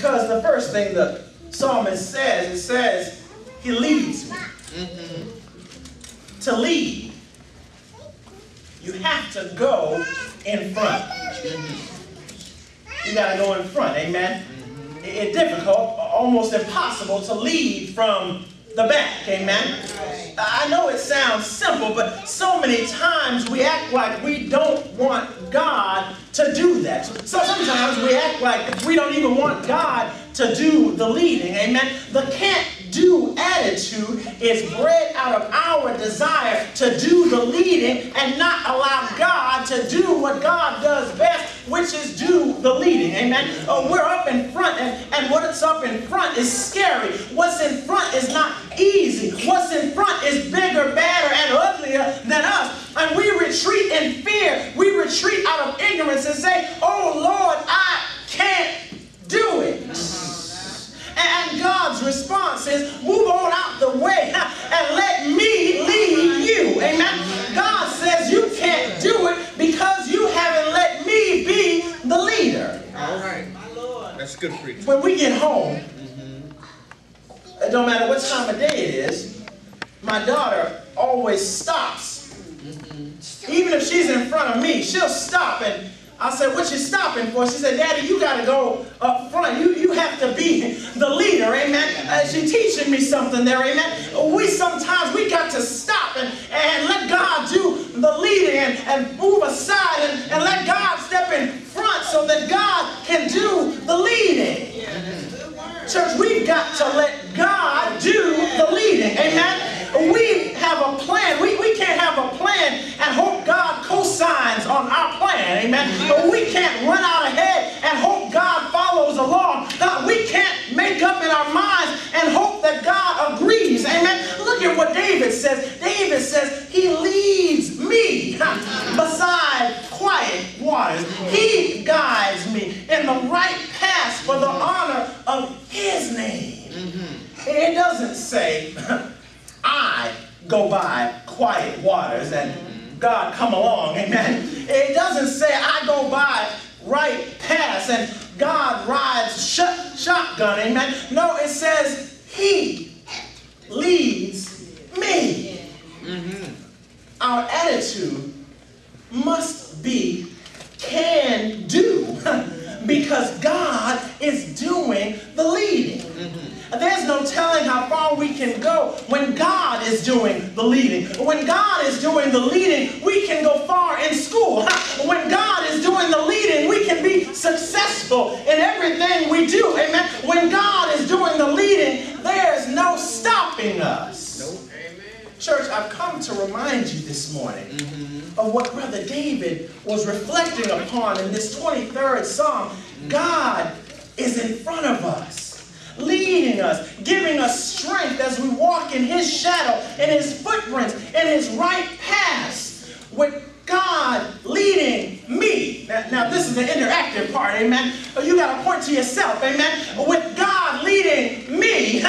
Because the first thing the psalmist says, it says, he leads me. To lead, you have to go in front. You got to go in front, amen? It's difficult, almost impossible to lead from the back, amen? I know it sounds simple, but so many times we act like we don't want God to do that. So sometimes we act like we don't even want God to do the leading, amen? The can't-do attitude is bred out of our desire to do the leading and not allow God to do what God does best, which is do the leading, amen? We're up in front, and what's up in front is scary. What's in front is not easy. What's in front is bigger, badder, and uglier than us. And we retreat in fear. We retreat out of ignorance and say, oh Lord, I can't do it. And God's response is, move on out the way and let me lead you. Amen. God says you can't do it because you haven't let me be the leader. All right. That's good preaching. When we get home, it don't matter what time of day it is, my daughter always stops. Even if she's in front of me, she'll stop, and I said, what you stopping for? She said, Daddy, you got to go up front. You have to be the leader, amen? She's teaching me something there, amen? Sometimes we got to stop and let God do the leading and move aside and let God step in front so that God can do the leading. Church, we've got to let God do the leading, amen? We have a plan. We can't have a plan and hope God co-signs on our plan, amen? We can't run out ahead and hope God follows along. We can't make up in our minds and hope that God agrees, amen? Look at what David says. David says, he leads me beside quiet waters. He guides me in the right path for the honor of his name. It doesn't say, I go by quiet waters and God come along, amen. It doesn't say I go by right paths and God rides shotgun, amen. No, it says he leads me. Our attitude must be can do because God is doing the leading. There's no telling how far we can go when God is doing the leading. When God is doing the leading, we can go far in school. When God is doing the leading, we can be successful in everything we do. Amen. When God is doing the leading, there's no stopping us. Nope. Amen. Church, I've come to remind you this morning of what Brother David was reflecting upon in this 23rd Psalm. God is in front of us, leading us, giving us strength as we walk in his shadow, in his footprints, in his right paths, with God leading me. Now this is the interactive part, amen. You got to point to yourself, amen. With God leading me,